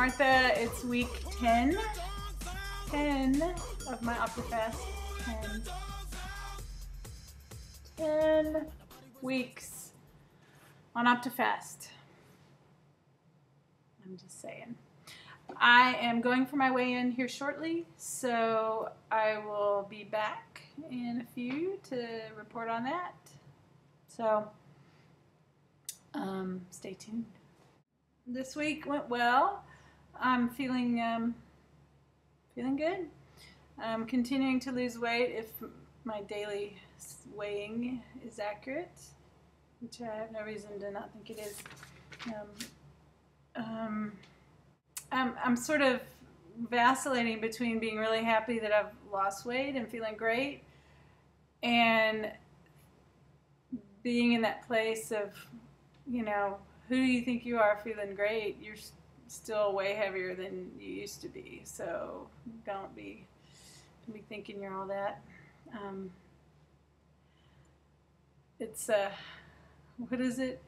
Martha. It's week 10 of my Optifast. 10 weeks on Optifast. I'm just saying. I am going for my weigh-in here shortly, so I will be back in a few to report on that. So, stay tuned. This week went well. I'm feeling good. I'm continuing to lose weight if my daily weighing is accurate, which I have no reason to not think it is. I'm sort of vacillating between being really happy that I've lost weight and feeling great, and being in that place of, you know, who do you think you are feeling great? You're still way heavier than you used to be, so don't be thinking you're all that. It's what is it?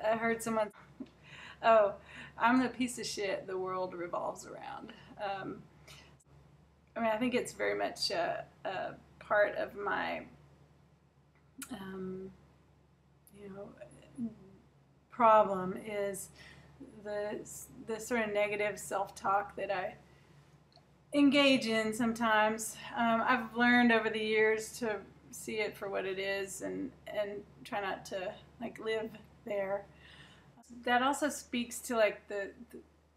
I heard someone, oh, I'm the piece of shit the world revolves around. I mean, I think it's very much a part of my, problem is the sort of negative self-talk that I engage in sometimes. I've learned over the years to see it for what it is and try not to live there. That also speaks to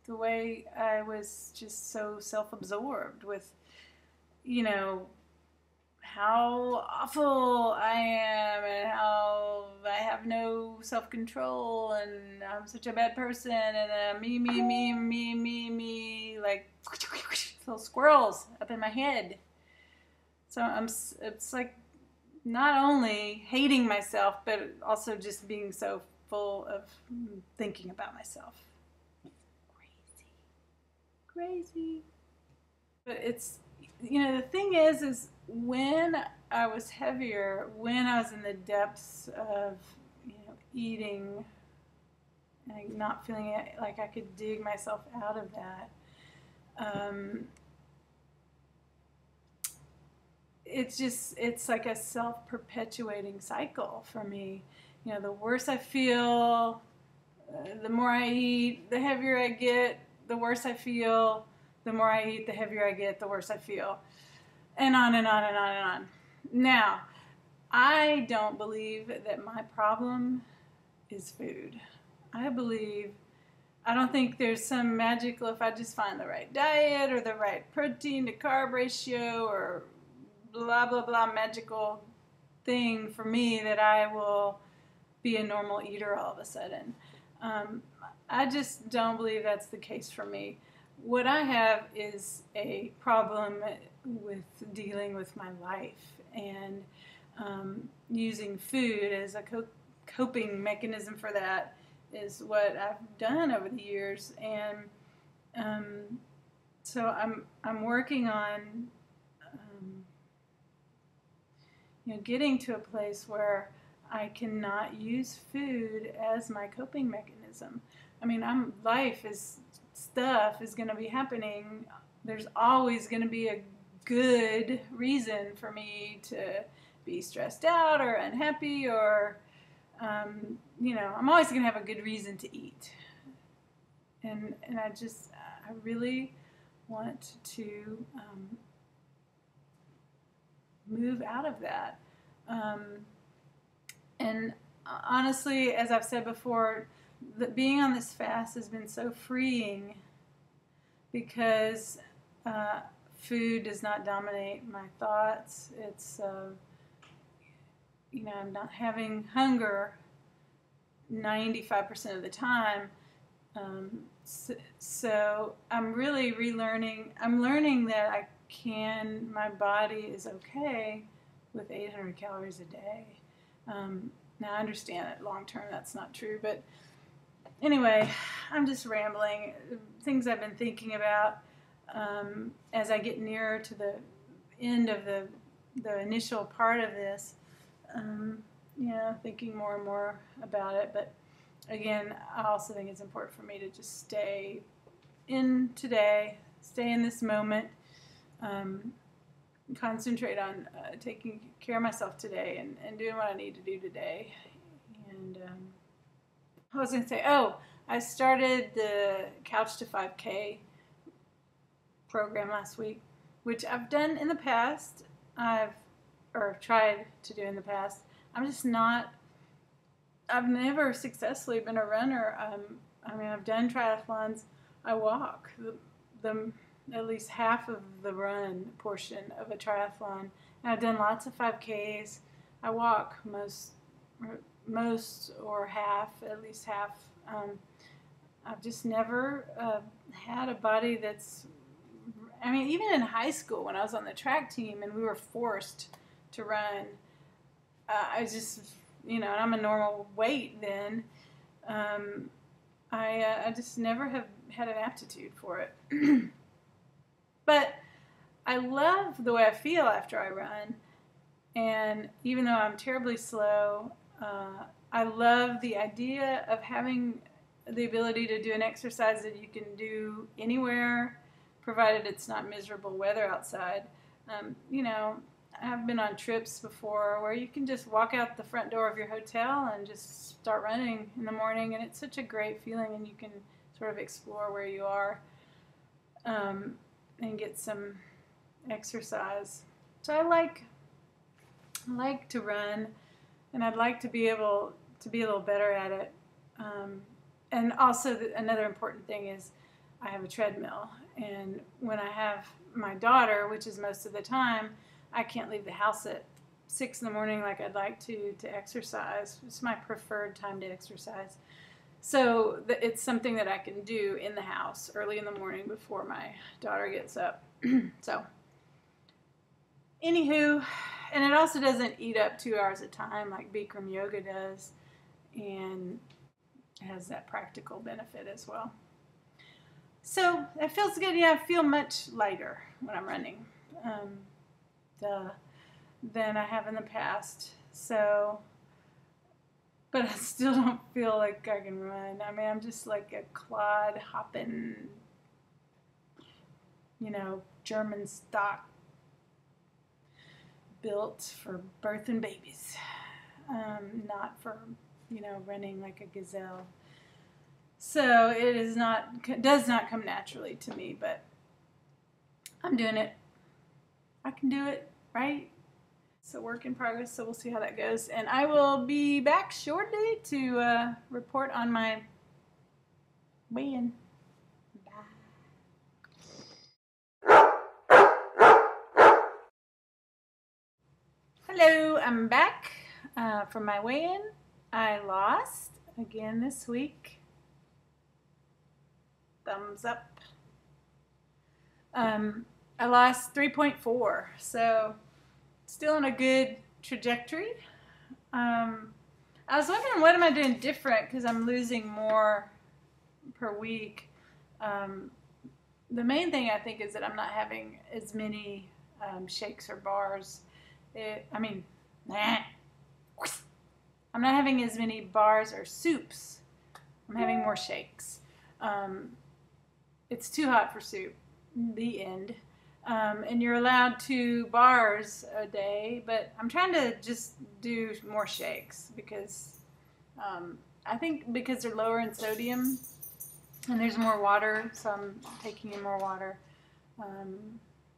the way I was just so self-absorbed with, how awful I am and how I have no self-control and I'm such a bad person and me, like little squirrels up in my head. So it's like not only hating myself, but also just being so full of thinking about myself. Crazy. But it's, the thing is when I was heavier, when I was in the depths of, eating and not feeling it, like I could dig myself out of that, it's like a self-perpetuating cycle for me. The worse I feel, the more I eat, the heavier I get, the worse I feel, the more I eat, the heavier I get, the worse I feel, and on and on and on and on. Now, I don't believe that my problem is food. I don't think there's some magical, if I just find the right diet or the right protein to carb ratio or blah, blah, blah magical thing for me, that I will be a normal eater all of a sudden. I just don't believe that's the case for me. What I have is a problem with dealing with my life, and using food as a coping mechanism for that is what I've done over the years. And so I'm working on getting to a place where I cannot use food as my coping mechanism. I mean, stuff is going to be happening. There's always going to be a good reason for me to be stressed out or unhappy, or I'm always going to have a good reason to eat. And I really want to move out of that. And honestly, as I've said before, being on this fast has been so freeing, because food does not dominate my thoughts. It's, I'm not having hunger 95% of the time. So I'm really relearning. I'm learning that my body is okay with 800 calories a day. Now I understand that long term that's not true, but anyway, I'm just rambling. Things I've been thinking about as I get nearer to the end of the initial part of this, thinking more and more about it. But again, I also think it's important for me to just stay in today, stay in this moment, concentrate on taking care of myself today and doing what I need to do today. And I was going to say, I started the Couch to 5K program last week, which I've done in the past. I've tried to do in the past. I've never successfully been a runner. I've done triathlons. I walk at least half of the run portion of a triathlon. And I've done lots of 5Ks. I walk most or half, at least half. I've just never had a body that's, even in high school when I was on the track team and we were forced to run, I just, and I'm a normal weight then, I just never have had an aptitude for it. But I love the way I feel after I run, and even though I'm terribly slow, I love the idea of having the ability to do an exercise that you can do anywhere, provided it's not miserable weather outside. I've been on trips before where you can just walk out the front door of your hotel and just start running in the morning, and it's such a great feeling, and you can sort of explore where you are and get some exercise. So I like to run, and I'd like to be able to be a little better at it. And also another important thing is I have a treadmill, and when I have my daughter, which is most of the time, I can't leave the house at 6 in the morning like I'd like to exercise. It's my preferred time to exercise. So it's something that I can do in the house early in the morning before my daughter gets up. So, anywho, and it also doesn't eat up 2 hours of time like Bikram yoga does, and it has that practical benefit as well. So it feels good. Yeah, I feel much lighter when I'm running than I have in the past. So, but I still don't feel like I can run. I'm just like a clod hopping, German stock built for birthing babies, not for, running like a gazelle. So it does not come naturally to me, but I'm doing it. I can do it, right? It's a work in progress, so we'll see how that goes. And I will be back shortly to report on my weigh-in. Bye. Hello, I'm back from my weigh-in. I lost again this week. Thumbs up. I lost 3.4, so still on a good trajectory. I was wondering, what am I doing different, because I'm losing more per week. The main thing I think is that I'm not having as many shakes or bars. I'm not having as many bars or soups. I'm having more shakes. It's too hot for soup. The end. And you're allowed 2 bars a day, but I'm trying to just do more shakes because I think because they're lower in sodium and there's more water, so I'm taking in more water.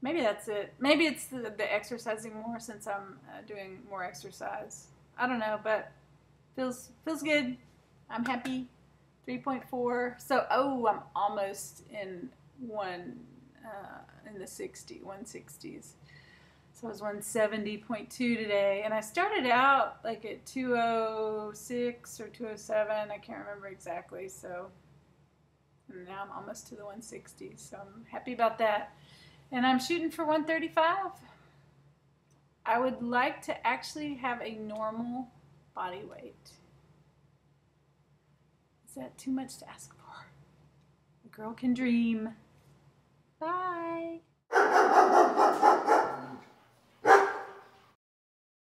Maybe that's it. Maybe it's the exercising more, since I'm doing more exercise. I don't know, but feels good. I'm happy. 3.4. So I'm almost in in the 160s. So I was 170.2 today, and I started out like at 206 or 207. I can't remember exactly. So now I'm almost to the 160s. So I'm happy about that. And I'm shooting for 135. I would like to actually have a normal body weight. Is that too much to ask for? A girl can dream. Bye.